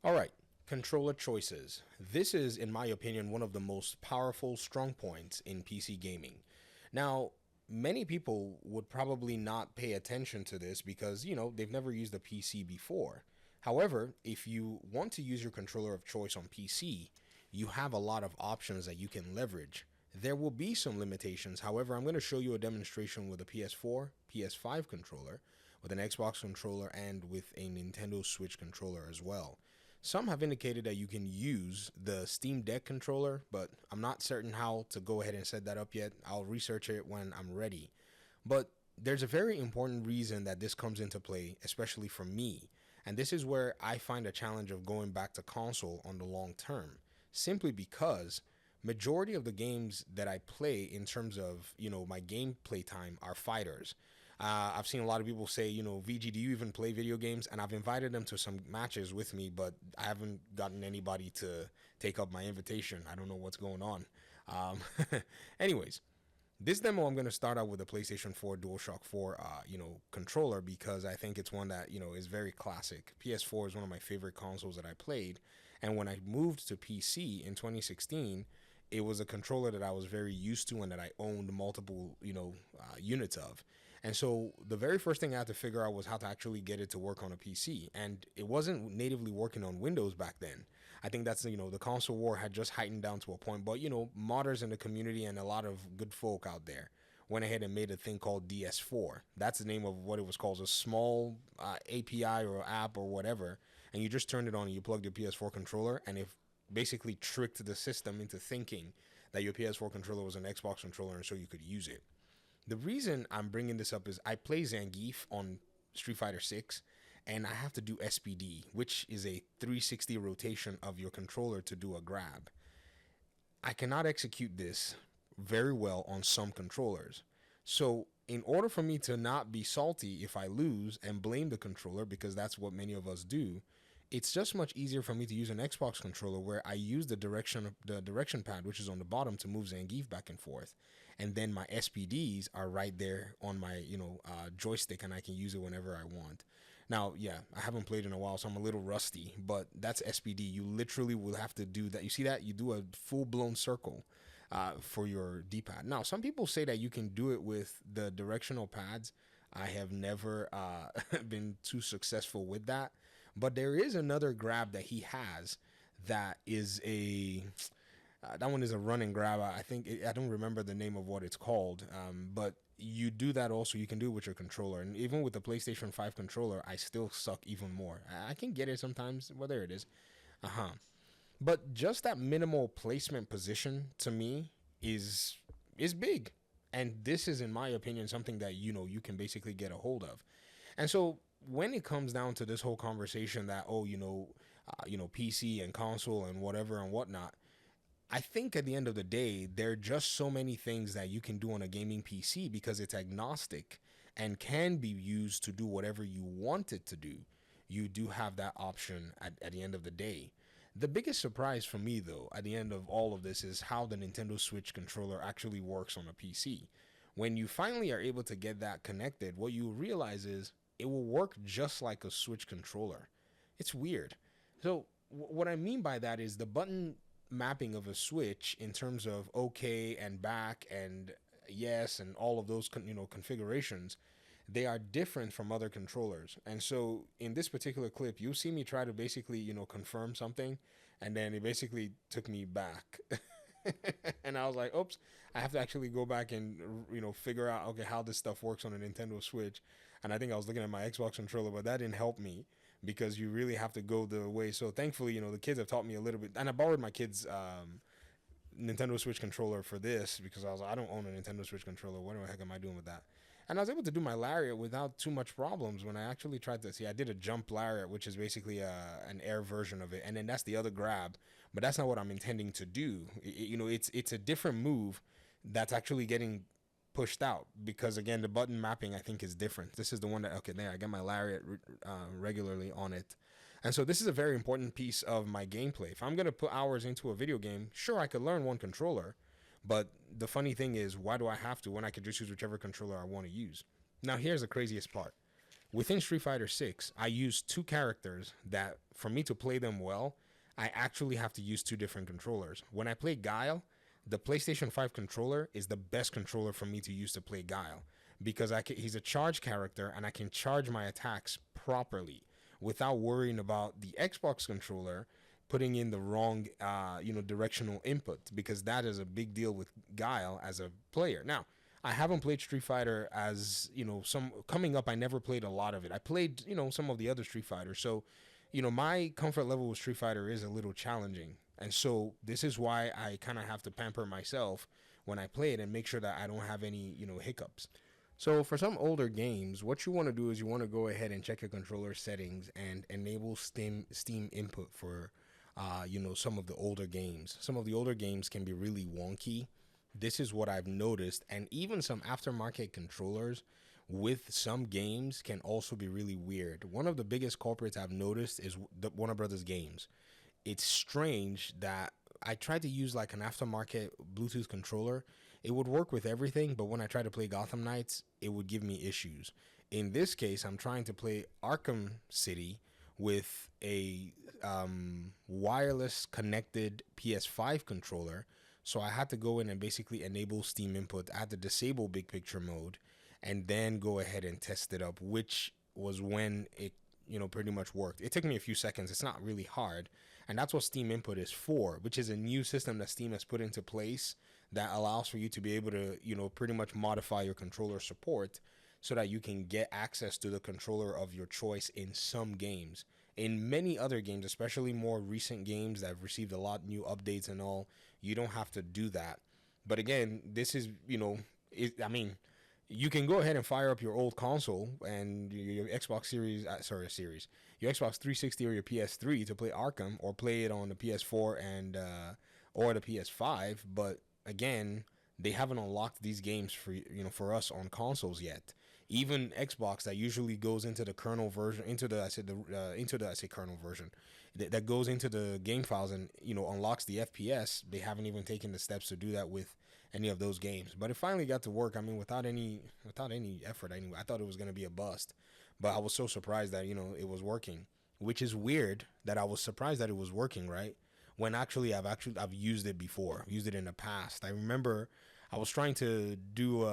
All right, controller choices. This is, in my opinion, one of the most powerful strong points in PC gaming. Now, many people would probably not pay attention to this because, they've never used a PC before. However, if you want to use your controller of choice on PC, you have a lot of options that you can leverage. There will be some limitations. However, I'm going to show you a demonstration with a PS4, PS5 controller, with an Xbox controller, and with a Nintendo Switch controller as well. Some have indicated that you can use the Steam Deck controller, but I'm not certain how to go ahead and set that up yet. I'll research it when I'm ready. But there's a very important reason that this comes into play, especially for me. And this is where I find a challenge of going back to console on the long term. Simply because majority of the games that I play in terms of, my gameplay time are fighters. I've seen a lot of people say, VG, do you even play video games? And I've invited them to some matches with me, but I haven't gotten anybody to take up my invitation. I don't know what's going on. Anyways, this demo, I'm going to start out with a PlayStation 4 DualShock 4, controller, because I think it's one that, is very classic. PS4 is one of my favorite consoles that I played. And when I moved to PC in 2016, it was a controller that I was very used to and that I owned multiple, units of. And so the very first thing I had to figure out was how to actually get it to work on a PC. And it wasn't natively working on Windows back then. I think that's, the console war had just heightened down to a point. But, modders in the community and a lot of good folk out there went ahead and made a thing called DS4. That's the name of what it was called, a small API or app or whatever. And you just turned it on and you plugged your PS4 controller, and if basically tricked the system into thinking that your PS4 controller was an Xbox controller, and so you could use it. The reason I'm bringing this up is I play Zangief on Street Fighter 6, and I have to do SPD, which is a 360 rotation of your controller to do a grab. I cannot execute this very well on some controllers. So in order for me to not be salty if I lose and blame the controller, because that's what many of us do, it's just much easier for me to use an Xbox controller where I use the direction pad, which is on the bottom, to move Zangief back and forth, and then my SPDs are right there on my joystick, and I can use it whenever I want. Now, yeah, I haven't played in a while, so I'm a little rusty, but that's SPD. You literally will have to do that. You see that? You do a full-blown circle for your D-pad. Now, some people say that you can do it with the directional pads. I have never been too successful with that. But there is another grab that he has that is that one is a run and grab. I don't remember the name of what it's called, but you do that also. You can do it with your controller. And even with the PlayStation 5 controller, I still suck even more. I can get it sometimes. Well, there it is. But just that minimal placement position to me is big. And this is, in my opinion, something that, you can basically get a hold of. And so when it comes down to this whole conversation that, PC and console and whatever and whatnot, I think at the end of the day, there are just so many things that you can do on a gaming PC because it's agnostic and can be used to do whatever you want it to do. You do have that option at the end of the day. The biggest surprise for me, though, at the end of all of this is how the Nintendo Switch controller actually works on a PC. When you finally are able to get that connected, what you realize is it will work just like a Switch controller. It's weird. So what I mean by that is the button mapping of a Switch in terms of OK and back and yes and all of those configurations, they are different from other controllers. And so in this particular clip, you'll see me try to basically, confirm something, and then it basically took me back. And I was like, oops, I have to actually go back and, figure out, okay, how this stuff works on a Nintendo Switch. And I think I was looking at my Xbox controller, but that didn't help me because you really have to go the way. So thankfully, the kids have taught me a little bit. And I borrowed my kids' Nintendo Switch controller for this because I was like, I don't own a Nintendo Switch controller. What the heck am I doing with that? And I was able to do my lariat without too much problems when I actually tried to see. I did a jump lariat, which is basically an air version of it, and then that's the other grab. But that's not what I'm intending to do. It's a different move that's actually getting pushed out because again the button mapping I think is different. This is the one that there I get my lariat regularly on it, and so this is a very important piece of my gameplay. If I'm gonna put hours into a video game, sure I could learn one controller, but the funny thing is, why do I have to when I could just use whichever controller I want to use? Now here's the craziest part. within Street Fighter 6, I use two characters that for me to play them well, I actually have to use two different controllers. When I play Guile, the PlayStation 5 controller is the best controller for me to use to play Guile because he's a charge character and I can charge my attacks properly without worrying about the Xbox controller putting in the wrong directional input, because that is a big deal with Guile as a player. Now, I haven't played Street Fighter as, some coming up. I never played a lot of it. I played, some of the other Street Fighters. So, my comfort level with Street Fighter is a little challenging. And so this is why I kind of have to pamper myself when I play it and make sure that I don't have any, hiccups. So for some older games, what you want to do is you want to go ahead and check your controller settings and enable Steam input for, some of the older games. Some of the older games can be really wonky. This is what I've noticed, and even some aftermarket controllers with some games can also be really weird. One of the biggest culprits I've noticed is the Warner Brothers games. It's strange that I tried to use like an aftermarket Bluetooth controller. It would work with everything, but when I tried to play Gotham Knights, it would give me issues. In this case, I'm trying to play Arkham City with a wireless connected PS5 controller. So I had to go in and basically enable Steam input. I had to disable big picture mode and then go ahead and test it up, which was when it, pretty much worked. It took me a few seconds. It's not really hard. And that's what Steam input is for, which is a new system that Steam has put into place that allows for you to be able to, pretty much modify your controller support so that you can get access to the controller of your choice in some games. In many other games, especially more recent games that have received a lot new updates and all, you don't have to do that. But again, this is, you can go ahead and fire up your old console and your Xbox your Xbox 360 or your PS3 to play Arkham, or play it on the PS4 and or the PS5. But again, they haven't unlocked these games for us on consoles yet. Even Xbox, that usually goes into the kernel version, kernel version, that goes into the game files and unlocks the FPS. They haven't even taken the steps to do that with any of those games. But it finally got to work. I mean, without any effort. Anyway, I thought it was gonna be a bust, but I was so surprised that it was working. Which is weird that I was surprised that it was working, right? When I've used it before, used it in the past. I remember I was trying to do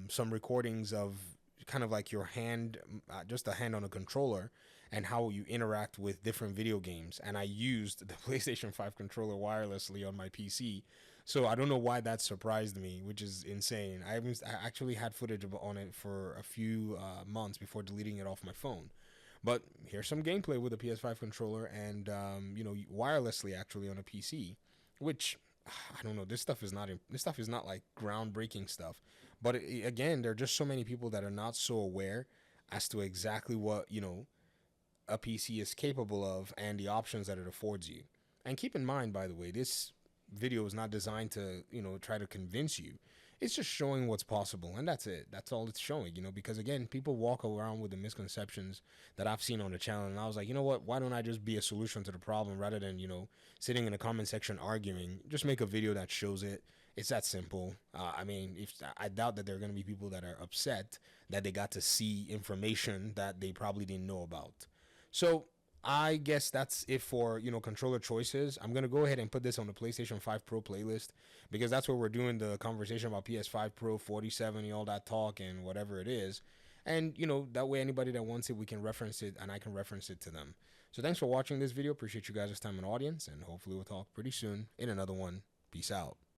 some recordings of kind of like your hand, just a hand on a controller, and how you interact with different video games. And I used the PlayStation 5 controller wirelessly on my PC. So I don't know why that surprised me, which is insane. I actually had footage on it for a few months before deleting it off my phone. But here's some gameplay with a PS5 controller and, wirelessly actually on a PC, which I don't know. This stuff is not like groundbreaking stuff. But again, there are just so many people that are not so aware as to exactly what, a PC is capable of and the options that it affords you. And keep in mind, by the way, this video is not designed to, try to convince you. It's just showing what's possible, and that's it. That's all it's showing, because again, people walk around with the misconceptions that I've seen on the channel, and I was like, you know what? Why don't I just be a solution to the problem rather than, sitting in the comment section arguing? Just make a video that shows it. It's that simple. I doubt that there are going to be people that are upset that they got to see information that they probably didn't know about. So I guess that's it for, controller choices. I'm going to go ahead and put this on the PlayStation 5 Pro playlist because that's where we're doing the conversation about PS5 Pro, 4070, all that talk and whatever it is. And, that way anybody that wants it, we can reference it and I can reference it to them. So thanks for watching this video. Appreciate you guys' time and audience, and hopefully we'll talk pretty soon in another one. Peace out.